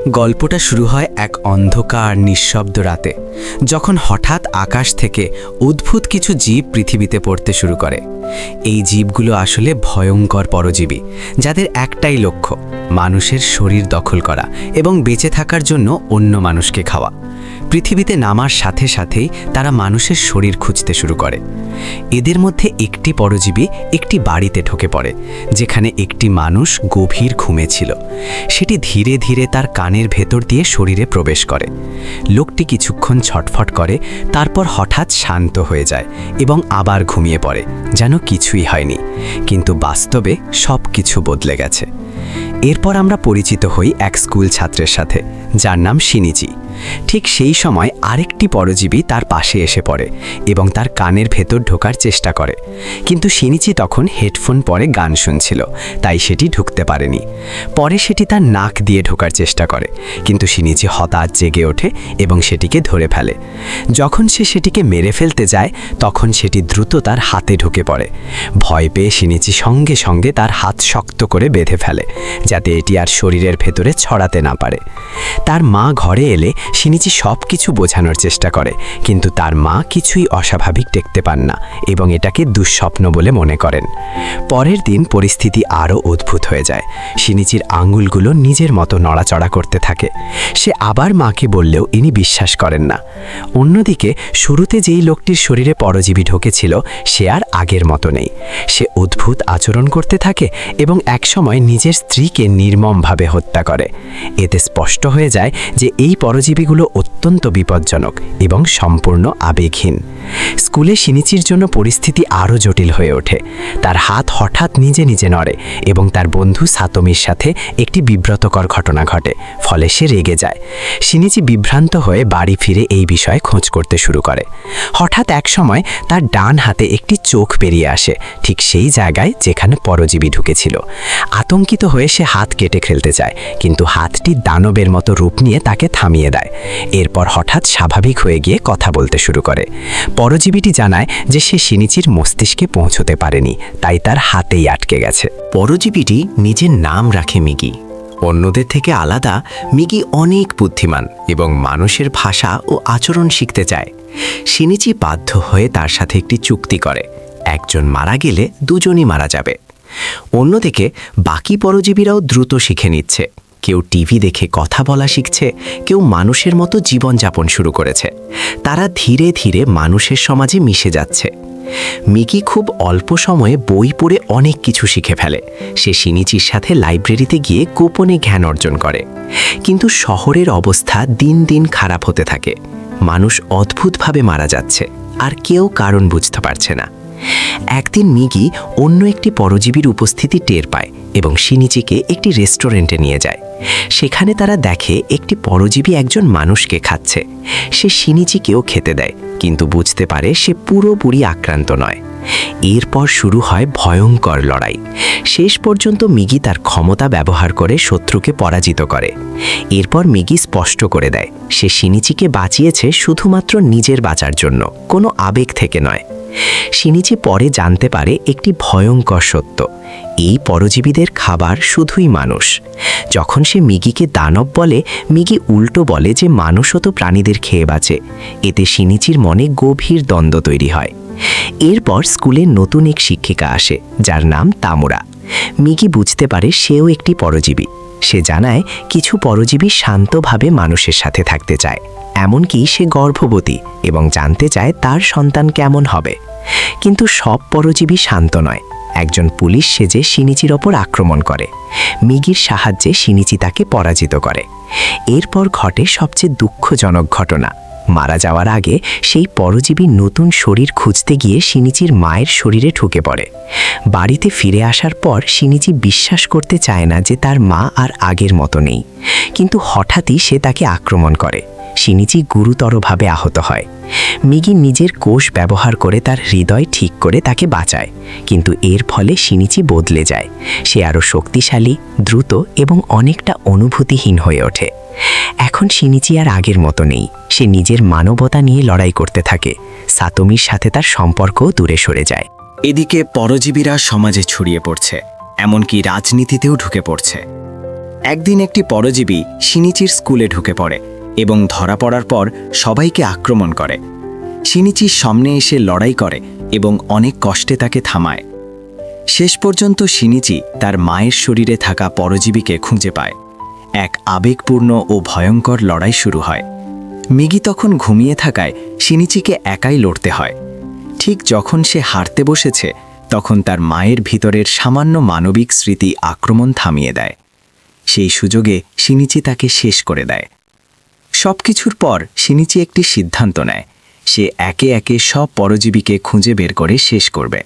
গল্পটা শুরু হয় এক অন্ধকার নিঃশব্দ রাতে, যখন হঠাৎ আকাশ থেকে অদ্ভুত কিছু জীব পৃথিবীতে পড়তে শুরু করে। এই জীবগুলো আসলে ভয়ঙ্কর পরজীবী, যাদের একটাই লক্ষ্য মানুষের শরীর দখল করা এবং বেঁচে থাকার জন্য অন্য মানুষকে খাওয়া। পৃথিবীতে নামার সাথে সাথেই তারা মানুষের শরীর খুঁজতে শুরু করে। এদের মধ্যে একটি পরজীবী একটি বাড়িতে ঢুকে পড়ে, যেখানে একটি মানুষ গভীর ঘুমে ছিল। সেটি ধীরে ধীরে তার কানের ভেতর দিয়ে শরীরে প্রবেশ করে। লোকটি কিছুক্ষণ ছটফট করে, তারপর হঠাৎ শান্ত হয়ে যায় এবং আবার ঘুমিয়ে পড়ে, যেন কিছুই হয়নি। কিন্তু বাস্তবে সব কিছু বদলে গেছে। এরপর আমরা পরিচিত হই এক স্কুল ছাত্রের সাথে, যার নাম শিনিচি। ঠিক সেই সময় আরেকটি পরজীবী তার পাশে এসে পড়ে এবং তার কানের ভেতর ঢোকার চেষ্টা করে। কিন্তু শিনিচি তখন হেডফোন পরে গান শুনছিল, তাই সেটি ঢুকতে পারেনি। পরে সেটি তার নাক দিয়ে ঢোকার চেষ্টা করে, কিন্তু শিনিচি হঠাৎ জেগে ওঠে এবং সেটিকে ধরে ফেলে। যখন সে সেটিকে মেরে ফেলতে যায়, তখন সেটি দ্রুত তার হাতে ঢুকে পড়ে। ভয় পেয়ে শিনিচি সঙ্গে সঙ্গে তার হাত শক্ত করে বেঁধে ফেলে, যাতে এটি আর শরীরের ভেতরে ছড়াতে না পারে। তার মা ঘরে এলে শিনিচি সব কিছু বোঝানোর চেষ্টা করে, কিন্তু তার মা কিছুই অস্বাভাবিক দেখতে পান না এবং এটাকে দুঃস্বপ্ন বলে মনে করেন। পরের দিন পরিস্থিতি আরও অদ্ভুত হয়ে যায়। শিনিচির আঙুলগুলো নিজের মতো নড়াচড়া করতে থাকে। সে আবার মাকে বললেও ইনি বিশ্বাস করেন না। অন্যদিকে শুরুতে যেই লোকটির শরীরে পরজীবী ঢুকেছিল, সে আর আগের মতো নেই। সে অদ্ভুত আচরণ করতে থাকে এবং একসময় নিজের স্ত্রীকে নির্মমভাবে হত্যা করে। এতে স্পষ্ট হয়ে যায় যে এই পরজীবীগুলো অত্যন্ত বিপজ্জনক এবং সম্পূর্ণ আবেগহীন। স্কুলে শিনিচির জন্য পরিস্থিতি আরও জটিল হয়ে ওঠে। তার হাত হঠাৎ নিজে নিজে নড়ে এবং তার বন্ধু সাতোমির সাথে একটি বিব্রতকর ঘটনা ঘটে, ফলে সে রেগে যায়। শিনিচি বিভ্রান্ত হয়ে বাড়ি ফিরে এই বিষয়ে খোঁজ করতে শুরু করে। হঠাৎ এক সময় তার ডান হাতে একটি চোখ বেরিয়ে আসে, ঠিক সেই জায়গায় যেখানে পরজীবী ঢুকেছিল। আতঙ্কিত হয়ে সে হাত কেটে ফেলতে চায়, কিন্তু হাতটি দানবের মতো রূপ নিয়ে তাকে থামিয়ে দেয়। এরপর হঠাৎ স্বাভাবিক হয়ে গিয়ে কথা বলতে শুরু করে। পরজীবীটি জানায় যে সে শিনিচির মস্তিষ্কে পৌঁছতে পারেনি, তাই তার হাতেই আটকে গেছে। পরজীবীটি নিজের নাম রাখে মিগি। অন্যদের থেকে আলাদা, মিগি অনেক বুদ্ধিমান এবং মানুষের ভাষা ও আচরণ শিখতে চায়। শিনিচি বাধ্য হয়ে তার সাথে একটি চুক্তি করে, একজন মারা গেলে দুজনই মারা যাবে। অন্যদিকে বাকি পরজীবীরাও দ্রুত শিখে নিচ্ছে। কেউ টিভি দেখে কথা বলা শিখছে, কেউ মানুষের মতো জীবনযাপন শুরু করেছে। তারা ধীরে ধীরে মানুষের সমাজে মিশে যাচ্ছে। মিকি খুব অল্প সময়ে বই পড়ে অনেক কিছু শিখে ফেলে। সে শিনিচির সাথে লাইব্রেরিতে গিয়ে গোপনে জ্ঞান অর্জন করে। কিন্তু শহরের অবস্থা দিন দিন খারাপ হতে থাকে। মানুষ অদ্ভুতভাবে মারা যাচ্ছে, আর কেউ কারণ বুঝতে পারছে না। একদিন মিগি অন্য একটি পরজীবীর উপস্থিতি টের পায় এবং শিনিচিকে একটি রেস্টুরেন্টে নিয়ে যায়। সেখানে তারা দেখে একটি পরজীবী একজন মানুষকে খাচ্ছে। সে শিনিচিকেও খেতে দেয়, কিন্তু বুঝতে পারে সে পুরোপুরি আক্রান্ত নয়। এরপর শুরু হয় ভয়ঙ্কর লড়াই। শেষ পর্যন্ত মিগি তার ক্ষমতা ব্যবহার করে শত্রুকে পরাজিত করে। এরপর মিগি স্পষ্ট করে দেয় সে শিনিচিকে বাঁচিয়েছে শুধুমাত্র নিজের বাঁচার জন্য, কোনো আবেগ থেকে নয়। শিনিচি পরে জানতে পারে একটি ভয়ঙ্কর সত্য: এই পরজীবীদের খাবার শুধুই মানুষ। যখন সে মিগিকে দানব বলে, মিগি উল্টো বলে যে মানুষও তো প্রাণীদের খেয়ে বাঁচে। এতে শিনিচির মনে গভীর দ্বন্দ্ব তৈরি হয়। এরপর স্কুলে নতুন এক শিক্ষিকা আসে, যার নাম তামুরা। মিগি বুঝতে পারে সেও একটি পরজীবী। সে জানায় কিছু পরজীবী শান্তভাবে মানুষের সাথে থাকতে চায়, এমনকি সে গর্ভবতী এবং জানতে চায় তার সন্তান কেমন হবে। কিন্তু সব পরজীবী শান্ত নয়। একজন পুলিশ সেজে শিনিচির ওপর আক্রমণ করে। মিগির সাহায্যে শিনিচি তাকে পরাজিত করে। এরপর ঘটে সবচেয়ে দুঃখজনক ঘটনা। মারা যাওয়ার আগে সেই পরজীবী নতুন শরীর খুঁজতে গিয়ে শিনিচির মায়ের শরীরে ঢুকে পড়ে। বাড়িতে ফিরে আসার পর শিনিচি বিশ্বাস করতে চায় না যে তার মা আর আগের মতো নেই। কিন্তু হঠাৎই সে তাকে আক্রমণ করে। শিনিচি গুরুতরভাবে আহত হয়। মিগি নিজের কোষ ব্যবহার করে তার হৃদয় ঠিক করে তাকে বাঁচায়, কিন্তু এর ফলে শিনিচি বদলে যায়। সে আরও শক্তিশালী, দ্রুত এবং অনেকটা অনুভূতিহীন হয়ে ওঠে। এখন শিনিচি আর আগের মতো নেই। সে নিজের মানবতা নিয়ে লড়াই করতে থাকে। সাতোমির সাথে তার সম্পর্কও দূরে সরে যায়। এদিকে পরজীবীরা সমাজে ছড়িয়ে পড়ছে, এমনকি রাজনীতিতেও ঢুকে পড়ছে। একদিন একটি পরজীবী শিনিচির স্কুলে ঢুকে পড়ে এবং ধরা পড়ার পর সবাইকে আক্রমণ করে। শিনিচির সামনে এসে লড়াই করে এবং অনেক কষ্টে তাকে থামায়। শেষ পর্যন্ত শিনিচি তার মায়ের শরীরে থাকা পরজীবীকে খুঁজে পায়। এক আবেগপূর্ণ ও ভয়ঙ্কর লড়াই শুরু হয়। মিগি তখন ঘুমিয়ে থাকায় শিনিচিকে একাই লড়তে হয়। ঠিক যখন সে হারতে বসেছে তখন তার মায়ের ভিতরের সামান্য মানবিক স্মৃতি আক্রমণ থামিয়ে দেয়। সেই সুযোগে শিনিচি তাকে শেষ করে দেয়। সবকিছুর পর শিনিচি একটি সিদ্ধান্ত নেয়, সে একে একে সব পরজীবীকে খুঁজে বের করে শেষ করবে।